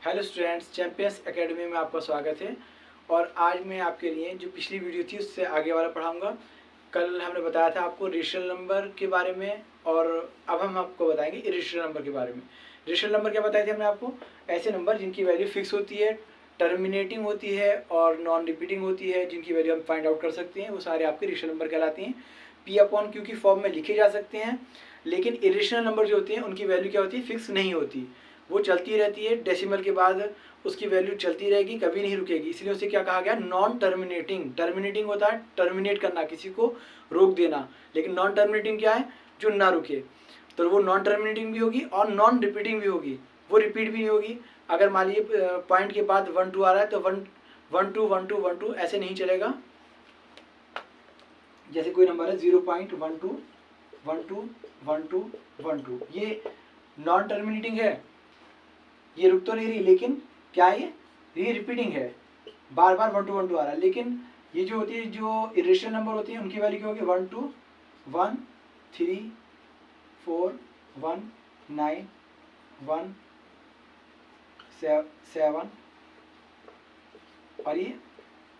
Hello students, champions academy में आपका स्वागत है। और आज मैं आपके लिए जो पिछली वीडियो थी उससे आगे वाला पढ़ाऊंगा। कल हमने बताया था आपको रेशनल नंबर के बारे में और अब हम आपको बताएंगे इरेशनल नंबर के बारे में। रेशनल नंबर क्या बताए थे हमने आपको? ऐसे नंबर जिनकी वैल्यू फिक्स होती है, टर्मिनेटिंग होती है और नॉन रिपीटिंग होती है, जिनकी वैल्यू हम फाइंड आउट कर सकते हैं, वो सारे आपके रेशनल नंबर कहलाते हैं। P/Q की फॉर्म में लिखे जा सकते हैं, लेकिन इरेशनल नंबर जो होते हैं उनकी वैल्यू क्या होती है? फिक्स नहीं होती, वो चलती रहती है। डेसिमल के बाद उसकी वैल्यू चलती रहेगी, कभी नहीं रुकेगी, इसलिए उसे क्या कहा गया? Non terminating. टर्मिनेटिंग होता है टर्मिनेट करना, किसी को रोक देना, लेकिन नॉन टर्मिनेटिंग क्या है? जो ना रुके। तो वो नॉन टर्मिनेटिंग भी होगी और नॉन रिपीटिंग भी होगी, वो रिपीट भी नहीं होगी। अगर मान लीजिए पॉइंट के बाद 1 2 आ रहा है तो 1 1 2 1 2 1 2 ऐसे नहीं चलेगा। जैसे कोई नंबर है 0.12 1 2 1 2 1 2, ये नॉन टर्मिनेटिंग है, ये रुक तो नहीं रही, लेकिन क्या है? ये रिपीटिंग है, बार बार 1 2 1 2 आ रहा है। लेकिन ये जो होती है, जो इरेशनल नंबर होती है, उनकी वैल्यू क्या होगी? 1 2 1 3 4 1 9 1 7 और ये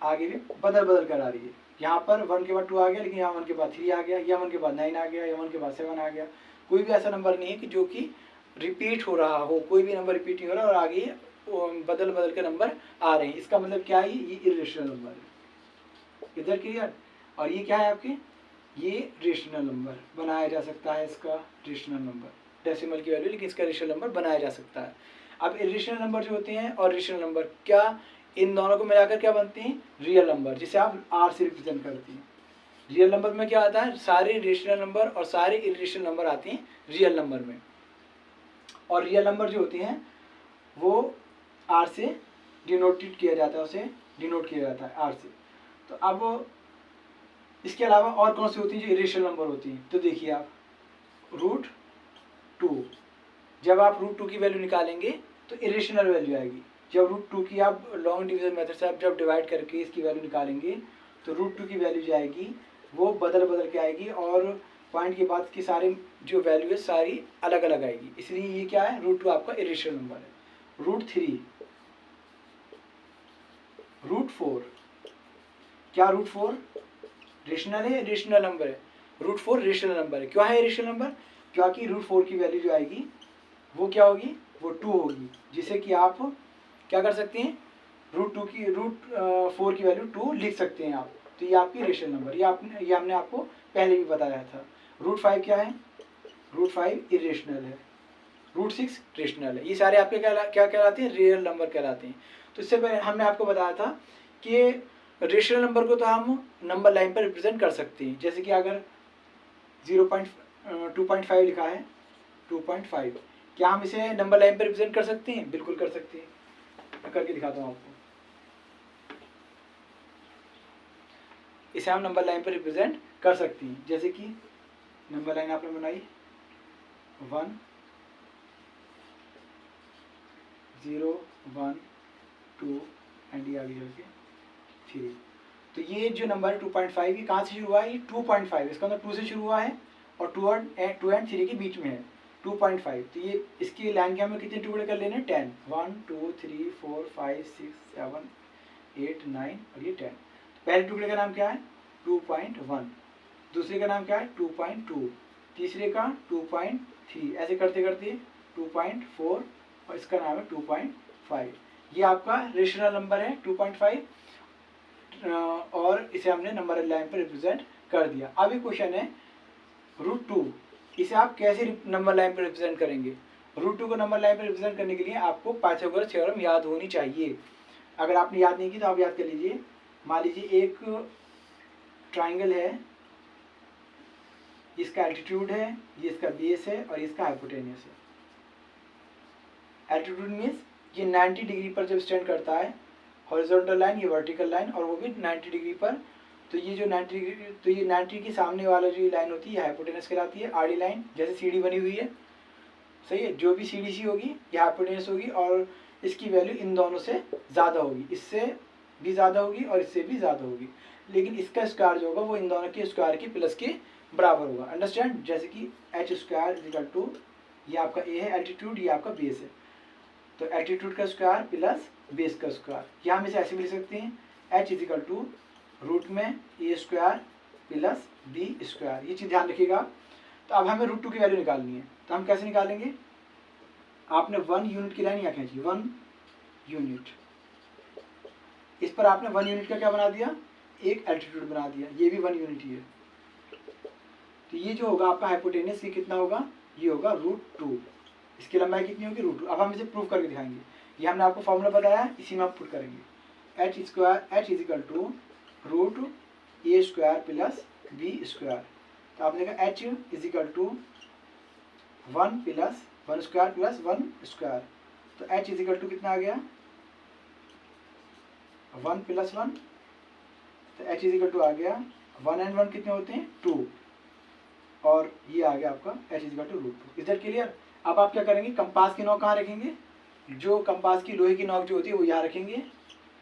आगे भी बदल बदल कर आ रही है। यहाँ पर 1 के बाद 2 आ गया, लेकिन यहाँ 1 के बाद 3 आ गया, या 1 के बाद 9 आ गया, या 1 के बाद 7 आ गया। कोई भी ऐसा नंबर नहीं है कि जो कि रिपीट हो रहा हो, कोई भी नंबर रिपीट नहीं हो रहा और आगे बदल बदल के नंबर आ रहे हैं। इसका मतलब क्या है? ये इरेशनल नंबर है। इधर क्लियर? और ये क्या है आपके? ये रेशनल नंबर बनाया जा सकता है, इसका रेशनल नंबर, डेसिमल की वैल्यू, लेकिन इसका रेशनल नंबर बनाया जा सकता है। अब इरेशनल नंबर जो होते हैं और रेशनल नंबर, क्या इन दोनों को मिलाकर क्या बनते हैं? रियल नंबर, जिसे आप आर से रिप्रेजेंट करते हैं। रियल नंबर में क्या आता है? सारे रेशनल नंबर और सारे इरेशनल नंबर आते हैं रियल नंबर में। और रियल नंबर जो होते हैं वो आर से डिनोटेड किया जाता है, उसे डिनोट किया जाता है आर से। तो अब इसके अलावा और कौन सी होती हैं जो इरेशनल नंबर होती हैं? तो देखिए आप, √2, जब आप √2 की वैल्यू निकालेंगे तो इरेशनल वैल्यू आएगी। जब √2 की आप लॉन्ग डिवीजन मेथड से आप जब डिवाइड करके इसकी वैल्यू निकालेंगे तो √2 की वैल्यू जो आएगी वो बदल बदल के आएगी, और पॉइंट के बाद की सारी जो वैल्यू है सारी अलग अलग आएगी। इसलिए ये क्या है? √2 आपका इरेशनल नंबर है। √3, √4, क्या √4 रेशनल है? रेशनल नंबर है। √4 रेशनल नंबर है। क्यों है रेशनल नंबर? क्योंकि √4 की वैल्यू जो आएगी वो क्या होगी? वो 2 होगी, जिसे कि आप क्या कर सकते हैं? √4 की वैल्यू 2 लिख सकते हैं आप। तो ये आपकी रेशनल नंबर, ये हमने आपको पहले भी बताया था। √5 क्या है? √5 इरेशनल है। √6 रेशनल है। ये सारे आपके क्या कहलाते हैं? रियल नंबर कहलाते हैं। तो इससे पहले हमने आपको बताया था कि रेशनल नंबर को तो हम नंबर लाइन पर रिप्रेजेंट कर सकते हैं। जैसे कि अगर 2.5 लिखा है, 2.5, क्या हम इसे नंबर लाइन पर रिप्रेजेंट कर सकते हैं? बिल्कुल कर सकते हैं। मैं करके दिखाता हूँ आपको। इसे हम नंबर लाइन पर रिप्रेजेंट कर सकते हैं। जैसे कि नंबर लाइन आपने बनाई 1 0 1 2 एंड ये आगे जाके 3। तो ये जो नंबर है 2.5, ये कहाँ से शुरू हुआ है? ये 2.5, इसका मतलब 2 से शुरू हुआ है और 2 एंड 3 के बीच में है 2.5। तो ये इसकी लाइन के हमें कितने टुकड़े कर लेने हैं? 10, 1 2 3 4 5 6 7 8 9 और ये 10। पहले टुकड़े का नाम क्या है? 2.1, दूसरे का नाम क्या है? 2.2, तीसरे का 2.3, ऐसे करते करते 2.4 और इसका नाम है 2.5। ये आपका रेशनल नंबर है 2.5, और इसे हमने नंबर लाइन पर रिप्रेजेंट कर दिया। अब ये क्वेश्चन है √2, इसे आप कैसे नंबर लाइन पर रिप्रेजेंट करेंगे? √2 को नंबर लाइन पर रिप्रेजेंट करने के लिए आपको पाइथागोरस थ्योरम याद होनी चाहिए। अगर आपने याद नहीं की तो आप याद कर लीजिए। मान लीजिए एक ट्राइंगल है, इसका एल्टीट्यूड है, ये इसका बेस है और इसका हाइपोटेन्यूस है। एल्टीट्यूड मीन्स ये 90 डिग्री पर जब स्टैंड करता है, हॉरिजॉन्टल लाइन, ये वर्टिकल लाइन, और वो भी 90 डिग्री पर। तो ये जो 90 डिग्री, तो ये 90 के सामने वाला जो लाइन होती है हाइपोटेनस कहलाती है। आड़ी लाइन जैसे सीढ़ी बनी हुई है, सही है, जो भी सीढ़ी सी होगी ये हाइपोटेनस होगी, और इसकी वैल्यू इन दोनों से ज़्यादा होगी, इससे भी ज़्यादा होगी और इससे भी ज़्यादा होगी। लेकिन इसका स्क्वायर जो होगा वो इन दोनों के स्क्वायर के प्लस के बराबर होगा। अंडरस्टैंड? जैसे कि h² = ये आपका ए है एल्टीट्यूड, ये आपका बेस है। तो एल्टीट्यूड का स्क्वायर प्लस बेस का स्क्वायर, या हम इसे ऐसे भी लिख सकते हैं h इजिकल टू रूट में ए स्क्वायर प्लस बी स्क्वायर। ये चीज़ ध्यान रखिएगा। तो अब हमें रूट 2 की वैल्यू निकालनी है, तो हम कैसे निकालेंगे? आपने 1 यूनिट की लाइन यहाँ खींची, 1 यूनिट, इस पर आपने 1 यूनिट का क्या बना दिया, एक एल्टीट्यूड बना दिया, ये भी 1 यूनिट ही है। तो ये जो होगा आपका हाइपोटेनस, ये कितना होगा, ये होगा √2। इसकी लंबाई कितनी होगी, √2। अब हम इसे प्रूव करके दिखाएंगे। ये हमने आपको फॉर्मूला बताया है, इसी में आप पुट करेंगे। h square h is equal to root A square plus B square. तो आपने कहा h is equal to 1 plus 1 square plus 1 square. तो h इजिकल टू कितना आ गया, 1 प्लस 1। तो h इजिकल टू आ गया 1 एंड 1 कितने होते हैं, 2, और ये आ गया आपका h is equal to √2। Is that clear? अब आप क्या करेंगे, कंपास की नोक कहाँ रखेंगे, जो कंपास की लोहे की नोक जो होती है वो यहाँ रखेंगे,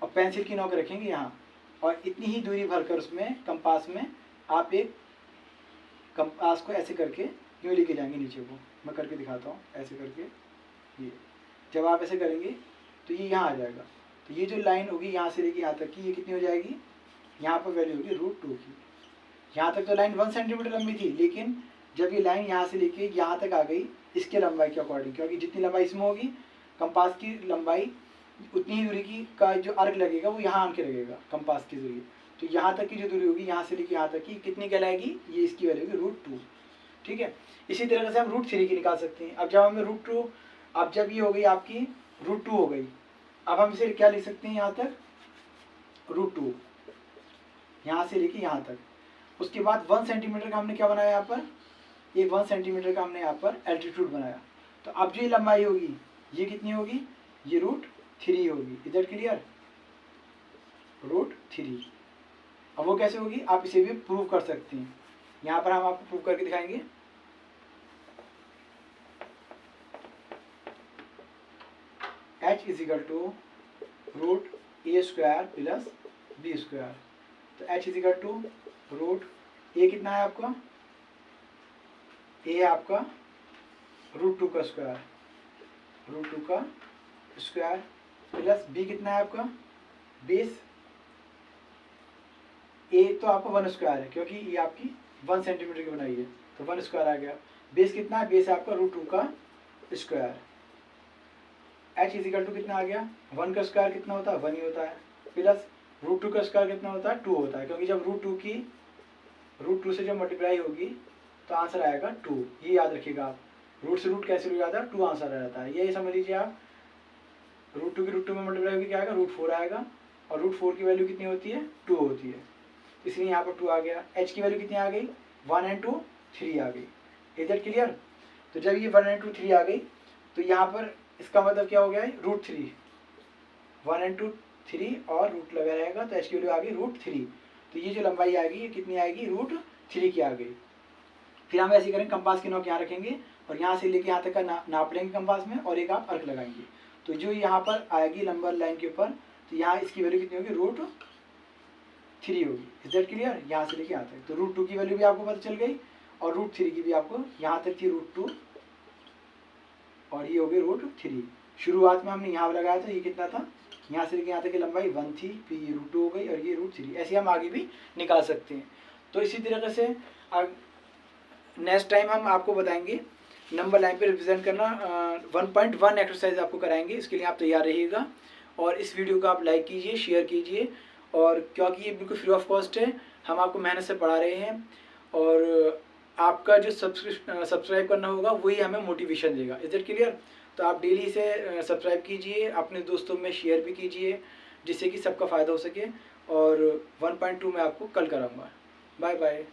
और पेंसिल की नोक रखेंगे यहाँ, और इतनी ही दूरी भरकर उसमें कंपास में आप एक कंपास को ऐसे करके यूँ लेके जाएंगे नीचे को। मैं करके दिखाता हूँ, ऐसे करके ये जब आप ऐसे करेंगे तो ये यहाँ आ जाएगा। तो ये जो लाइन होगी यहाँ से लेके यहाँ तक की, ये कितनी हो जाएगी, यहाँ पर वैल्यू होगी √2 की। यहाँ तक तो लाइन 1 सेंटीमीटर लंबी थी, लेकिन जब ये लाइन यहाँ से लेके यहाँ तक आ गई इसके लंबाई के अकॉर्डिंग, क्योंकि जितनी लंबाई इसमें होगी कंपास की लंबाई उतनी ही दूरी की का जो अर्क लगेगा वो यहाँ आके लगेगा कंपास की जरिए। तो यहाँ तक की जो दूरी होगी यहाँ से लेके यहाँ तक की कितनी कहलाएगी, ये इसकी वैल्यू होगी √2। ठीक है, इसी तरह से हम √3 की निकाल सकते हैं। अब जब हमें √2, अब जब ये हो गई आपकी √2 हो गई, अब हम इसे क्या लिख सकते हैं, यहाँ तक √2, यहाँ से लेके यहाँ तक। उसके बाद 1 सेंटीमीटर का हमने क्या बनाया यहाँ पर, ये 1 सेंटीमीटर का हमने यहाँ पर एल्टीट्यूड बनाया। तो अब जो ये लंबाई होगी ये कितनी होगी, ये √3 होगी। Is that clear, √3। अब वो कैसे होगी, आप इसे भी प्रूव कर सकते हैं। यहाँ पर हम आपको प्रूव करके दिखाएंगे। h is equal to root A square plus B square. तो h is equal to root A कितना है आपका, ए आपका √2 का स्क्वायर, √2 का स्क्वायर प्लस बी कितना है आपका, बेस। ए तो आपका 1 स्क्वायर है, क्योंकि ये आपकी 1 सेंटीमीटर की बनाई है, तो 1 स्क्वायर आ गया। बेस कितना है, बेस आपका √2 का स्क्वायर। h इजिकल टू कितना आ गया, 1 का स्क्वायर कितना होता है, 1 ही होता है, प्लस √2 का स्क्वायर कितना होता है, 2 होता है, क्योंकि जब √2 से जब मल्टीप्लाई होगी तो आंसर आएगा 2। ये याद रखिएगा आप, रूट से रूट कैंसिल हो जाता है, 2 आंसर आ जाता है। ये समझ लीजिए आप, √2 की √2 में मल्टीप्लाई होगी क्या आएगा, √4 आएगा, और √4 की वैल्यू कितनी होती है, 2 होती है, इसलिए यहाँ पर 2 आ गया। h की वैल्यू कितनी आ गई, 1 एंड 2 3 आ गई। Is that clear? तो जब ये 1 एंड 2 3 आ गई तो यहाँ पर इसका मतलब क्या हो गया है, √3, 1 एंड 2 3 और रूट लगा रहेगा, तो h की वैल्यू आ गई √3। तो ये जो लंबाई आएगी ये कितनी आएगी, √3 की आ गई। फिर हम ऐसे करेंगे, कंपास की नोक यहाँ रखेंगे और यहाँ से लेके यहाँ तक का नाप लेंगे कंपास में, और एक आप अर्क लगाएंगे। तो जो यहाँ पर आएगी नंबर लाइन के ऊपर, तो यहाँ इसकी वैल्यू कितनी होगी, √3 होगी। Is that clear? यहाँ से लेके यहाँ तक, तो √2 की वैल्यू भी आपको पता चल गई, और √3 की भी आपको, यहाँ तक थी √2 और ये हो गई √3। शुरुआत में हमने यहाँ लगाया था, ये कितना था, यहाँ से लेके यहाँ तक की लंबाई 1 थी, फिर ये √2 हो गई और ये √3। ऐसे हम आगे भी निकाल सकते हैं। तो इसी तरीके से नेक्स्ट टाइम हम आपको बताएंगे नंबर लाइन पे रिप्रेजेंट करना। 1.1 एक्सरसाइज आपको कराएंगे, इसके लिए आप तैयार रहिएगा। और इस वीडियो को आप लाइक कीजिए, शेयर कीजिए, और क्योंकि ये बिल्कुल फ्री ऑफ कॉस्ट है, हम आपको मेहनत से पढ़ा रहे हैं, और आपका जो सब्सक्राइब करना होगा वही हमें मोटिवेशन देगा। Is that clear? तो आप डेली से सब्सक्राइब कीजिए, अपने दोस्तों में शेयर भी कीजिए, जिससे कि सबका फ़ायदा हो सके। और 1.2 में आपको कल कराऊंगा। Bye bye.